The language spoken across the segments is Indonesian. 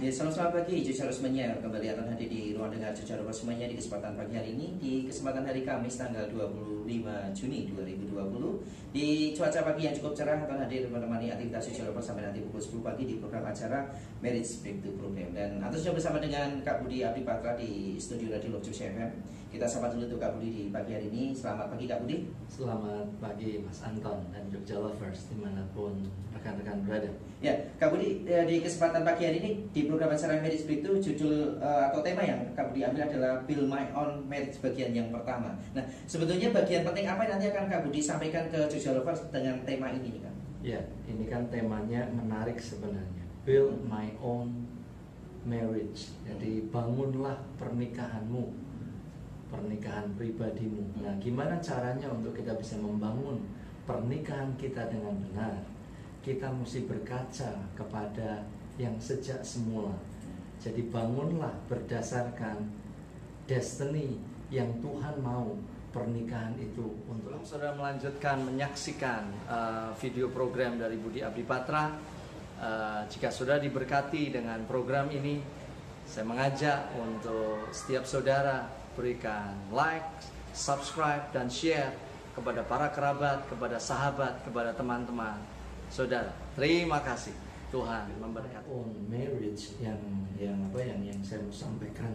Ya, selamat pagi, Jujur semuanya. Kembali akan hadir di ruang dengar Jujur semuanya di kesempatan pagi hari ini, di kesempatan hari Kamis tanggal 25 Juni 2020. Di cuaca pagi yang cukup cerah akan hadir menemani aktivitas Jujur sampai nanti pukul 10 pagi di program acara Marriage Breakthrough Program. Dan antum sudah bersama dengan Kak Budi Abdi Patra di studio Radio Love Juice FM. Kita sapa dulu tuh Kak Budi di pagi hari ini. Selamat pagi Kak Budi. Selamat pagi Mas Anton dan Jogja Lovers dimanapun rekan-rekan berada. Ya, Kak Budi, di kesempatan pagi hari ini di program acara Marriage Breakthrough, judul atau tema yang Kak Budi ambil adalah Build My Own Marriage bagian yang pertama. Nah, sebetulnya bagian penting apa yang nanti akan Kak Budi sampaikan ke Jogja Lovers dengan tema ini kan? Ya, ini kan temanya menarik sebenarnya. Build My Own Marriage. Jadi bangunlah pernikahanmu, pernikahan pribadimu. Nah, gimana caranya untuk kita bisa membangun pernikahan kita dengan benar? Kita mesti berkaca kepada yang sejak semula. Jadi bangunlah berdasarkan destiny yang Tuhan mau pernikahan itu untuk. Sebelum saudara melanjutkan menyaksikan video program dari Budi Abdi Patra, jika saudara diberkati dengan program ini, saya mengajak untuk setiap saudara berikan like, subscribe, dan share kepada para kerabat, kepada sahabat, kepada teman-teman saudara. Terima kasih. Tuhan memberkati. On marriage yang saya mau sampaikan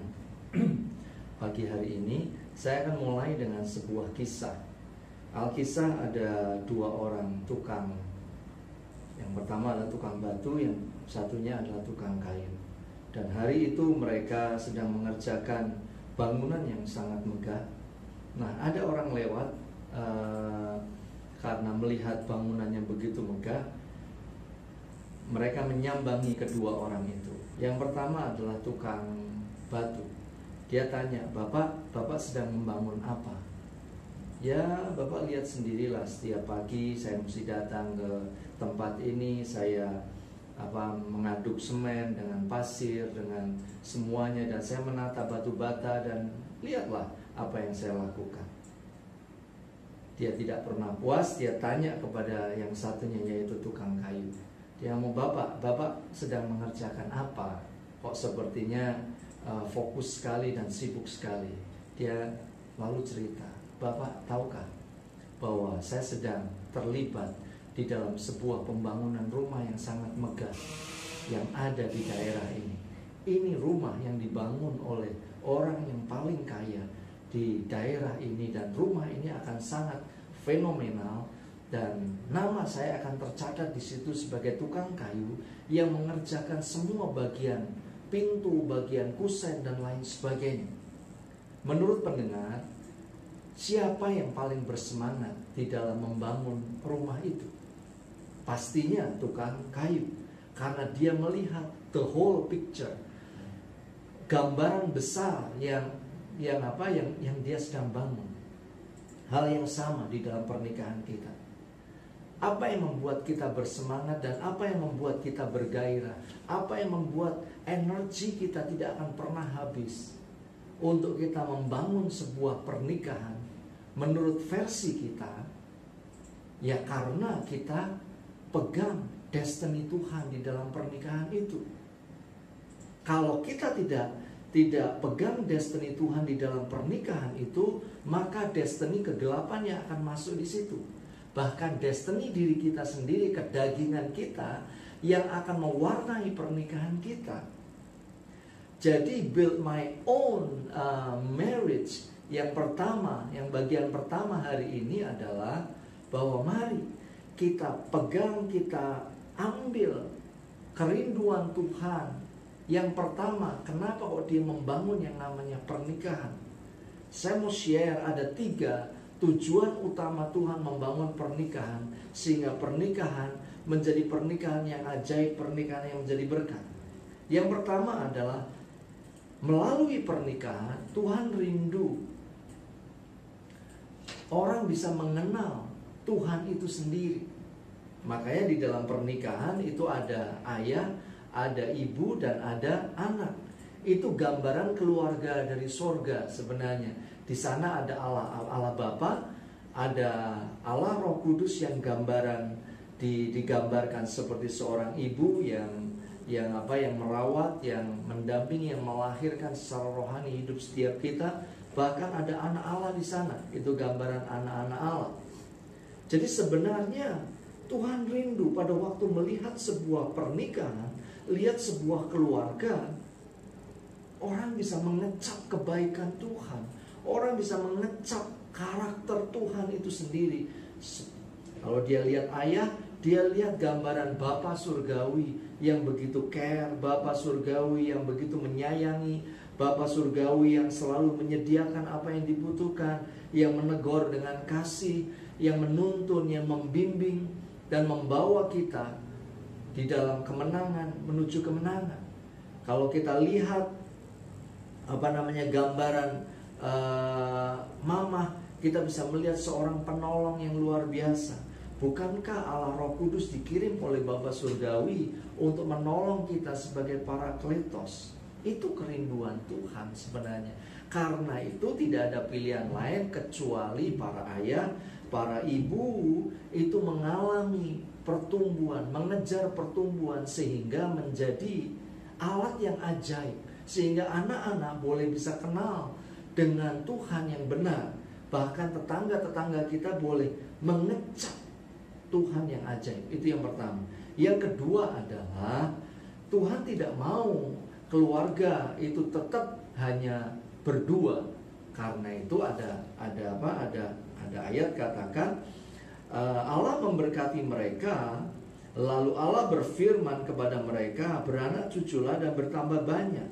pagi hari ini, saya akan mulai dengan sebuah kisah. Alkisah ada dua orang tukang. Yang pertama adalah tukang batu, yang satunya adalah tukang kayu. Dan hari itu mereka sedang mengerjakan bangunan yang sangat megah. Nah, ada orang lewat karena melihat bangunan yang begitu megah, mereka menyambangi kedua orang itu. Yang pertama adalah tukang batu. Dia tanya, Bapak sedang membangun apa? Ya, Bapak lihat sendirilah, setiap pagi saya mesti datang ke tempat ini, saya mengaduk semen dengan pasir, dengan semuanya, dan saya menata batu bata, dan lihatlah apa yang saya lakukan. Dia tidak pernah puas, dia tanya kepada yang satunya, yaitu tukang kayu. Dia mau, Bapak sedang mengerjakan apa? Kok sepertinya fokus sekali dan sibuk sekali. Dia lalu cerita, Bapak tahukah bahwa saya sedang terlibat di dalam sebuah pembangunan rumah yang sangat megah yang ada di daerah ini. Ini rumah yang dibangun oleh orang yang paling kaya di daerah ini, dan rumah ini akan sangat fenomenal. Dan nama saya akan tercatat di situ sebagai tukang kayu yang mengerjakan semua bagian pintu, bagian kusen, dan lain sebagainya. Menurut pendengar, siapa yang paling bersemangat di dalam membangun rumah itu? Pastinya tukang kayu, karena dia melihat the whole picture, gambaran besar yang dia sedang bangun. Hal yang sama di dalam pernikahan kita. Apa yang membuat kita bersemangat dan apa yang membuat kita bergairah? Apa yang membuat energi kita tidak akan pernah habis untuk kita membangun sebuah pernikahan menurut versi kita? Ya, karena kita pegang destiny Tuhan di dalam pernikahan itu. Kalau kita tidak pegang destiny Tuhan di dalam pernikahan itu, maka destiny kegelapannya akan masuk di situ. Bahkan destiny diri kita sendiri, kedagingan kita, yang akan mewarnai pernikahan kita. Jadi build my own marriage yang pertama, yang bagian pertama hari ini adalah bahwa mari kita pegang, kita ambil kerinduan Tuhan. Yang pertama, kenapa kok dia membangun yang namanya pernikahan? Saya mau share ada 3 tujuan utama Tuhan membangun pernikahan, sehingga pernikahan menjadi pernikahan yang ajaib, pernikahan yang menjadi berkat. Yang pertama adalah melalui pernikahan Tuhan rindu orang bisa mengenal Tuhan itu sendiri. Makanya di dalam pernikahan itu ada ayah, ada ibu, dan ada anak. Itu gambaran keluarga dari sorga sebenarnya. Di sana ada Allah Bapa, ada Allah Roh Kudus yang digambarkan seperti seorang ibu yang yang merawat, yang mendampingi, yang melahirkan secara rohani hidup setiap kita. Bahkan ada anak Allah di sana. Itu gambaran anak-anak Allah. Jadi sebenarnya Tuhan rindu pada waktu melihat sebuah pernikahan, lihat sebuah keluarga, orang bisa mengecap kebaikan Tuhan, orang bisa mengecap karakter Tuhan itu sendiri. Kalau dia lihat ayah, dia lihat gambaran Bapa surgawi yang begitu care, Bapa surgawi yang begitu menyayangi, Bapa surgawi yang selalu menyediakan apa yang dibutuhkan, yang menegur dengan kasih, yang menuntun, yang membimbing dan membawa kita di dalam kemenangan menuju kemenangan. Kalau kita lihat gambaran Mama, kita bisa melihat seorang penolong yang luar biasa. Bukankah Allah Roh Kudus dikirim oleh Bapa surgawi untuk menolong kita sebagai Parakletos? Itu kerinduan Tuhan sebenarnya. Karena itu tidak ada pilihan lain kecuali para ayah, para ibu itu mengalami pertumbuhan, mengejar pertumbuhan sehingga menjadi alat yang ajaib, sehingga anak-anak boleh bisa kenal dengan Tuhan yang benar. Bahkan tetangga-tetangga kita boleh mengecap Tuhan yang ajaib. Itu yang pertama. Yang kedua adalah Tuhan tidak mau keluarga itu tetap hanya berdua. Karena itu ada ayat katakan Allah memberkati mereka, lalu Allah berfirman kepada mereka, beranak cuculah dan bertambah banyak,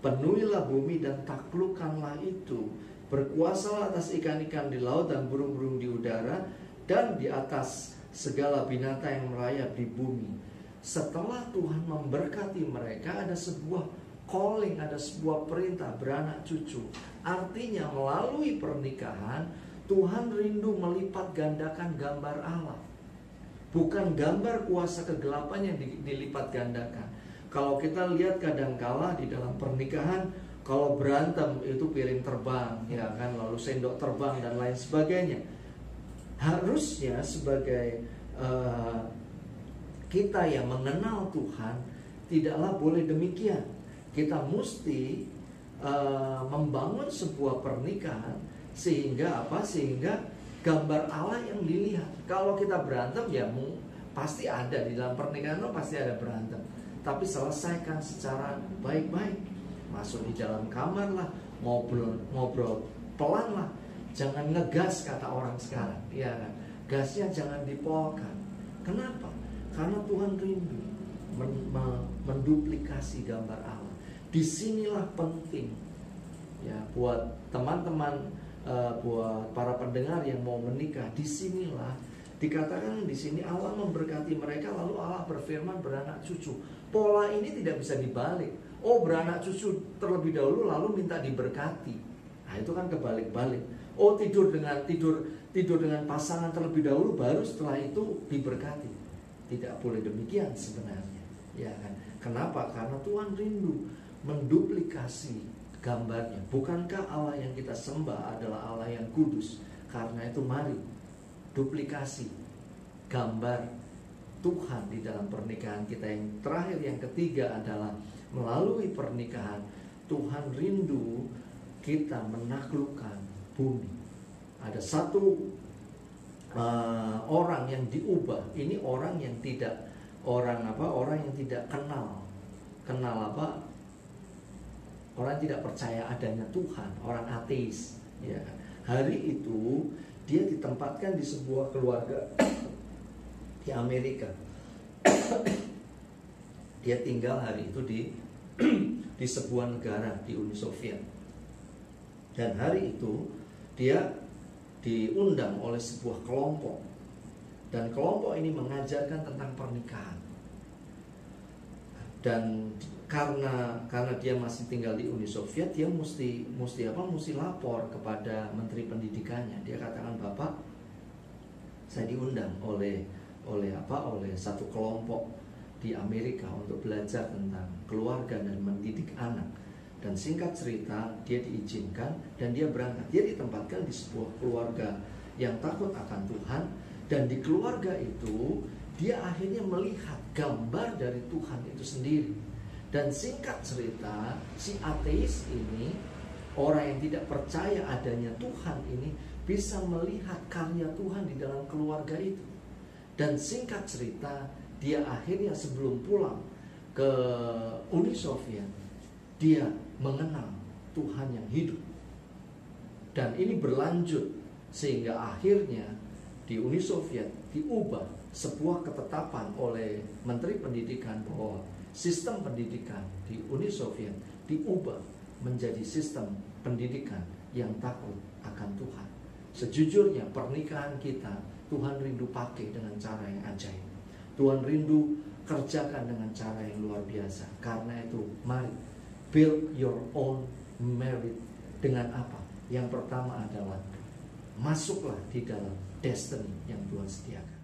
penuhilah bumi dan taklukkanlah itu, berkuasalah atas ikan-ikan di laut dan burung-burung di udara dan di atas segala binatang yang merayap di bumi. Setelah Tuhan memberkati mereka, ada sebuah calling, ada sebuah perintah beranak cucu. Artinya melalui pernikahan Tuhan rindu melipat gandakan gambar Allah. Bukan gambar kuasa kegelapan yang dilipat gandakan. Kalau kita lihat kadangkala di dalam pernikahan, kalau berantem itu piring terbang, ya kan, lalu sendok terbang dan lain sebagainya. Harusnya sebagai kita yang mengenal Tuhan tidaklah boleh demikian. Kita mesti membangun sebuah pernikahan sehingga gambar Allah yang dilihat. Kalau kita berantem ya pasti ada di dalam pernikahan, pasti ada berantem. Tapi selesaikan secara baik-baik. Masuk di dalam kamar lah, ngobrol pelan lah. Jangan ngegas kata orang sekarang, ya kan? Gasnya jangan dipolkan. Kenapa? Karena Tuhan rindu menduplikasi gambar Allah. Disinilah penting ya buat teman-teman, buat para pendengar yang mau menikah. Disinilah dikatakan di sini Allah memberkati mereka, lalu Allah berfirman beranak cucu. Pola ini tidak bisa dibalik. Oh, beranak cucu terlebih dahulu lalu minta diberkati. Nah, itu kan kebalik-balik. Oh, tidur dengan pasangan terlebih dahulu baru setelah itu diberkati. Tidak boleh demikian sebenarnya. Ya kan? Kenapa? Karena Tuhan rindu menduplikasi gambarnya. Bukankah Allah yang kita sembah adalah Allah yang kudus? Karena itu mari duplikasi gambar Tuhan di dalam pernikahan kita. Yang terakhir, yang ketiga adalah melalui pernikahan Tuhan rindu kita menaklukkan bumi. Ada satu orang yang diubah. Ini orang yang tidak orang yang tidak kenal orang tidak percaya adanya Tuhan, orang ateis. Ya. Hari itu dia ditempatkan di sebuah keluarga di Amerika. Dia tinggal hari itu di sebuah negara di Uni Soviet. Dan hari itu dia diundang oleh sebuah kelompok. Dan kelompok ini mengajarkan tentang pernikahan. Dan karena dia masih tinggal di Uni Soviet, dia mesti lapor kepada menteri pendidikannya. Dia katakan, Bapak, saya diundang oleh satu kelompok di Amerika untuk belajar tentang keluarga dan mendidik anak. Dan singkat cerita, dia diizinkan dan dia berangkat. Dia ditempatkan di sebuah keluarga yang takut akan Tuhan. Dan di keluarga itu dia akhirnya melihat gambar dari Tuhan itu sendiri. Dan singkat cerita, si ateis ini, orang yang tidak percaya adanya Tuhan ini, bisa melihat karya Tuhan di dalam keluarga itu. Dan singkat cerita, dia akhirnya sebelum pulang ke Uni Soviet, dia mengenal Tuhan yang hidup. Dan ini berlanjut sehingga akhirnya di Uni Soviet diubah sebuah ketetapan oleh Menteri Pendidikan bahwa sistem pendidikan di Uni Soviet diubah menjadi sistem pendidikan yang takut akan Tuhan. Sejujurnya pernikahan kita Tuhan rindu pakai dengan cara yang ajaib. Tuhan rindu kerjakan dengan cara yang luar biasa. Karena itu mari build your own marriage. Dengan apa? Yang pertama adalah masuklah di dalam destiny yang Tuhan sediakan.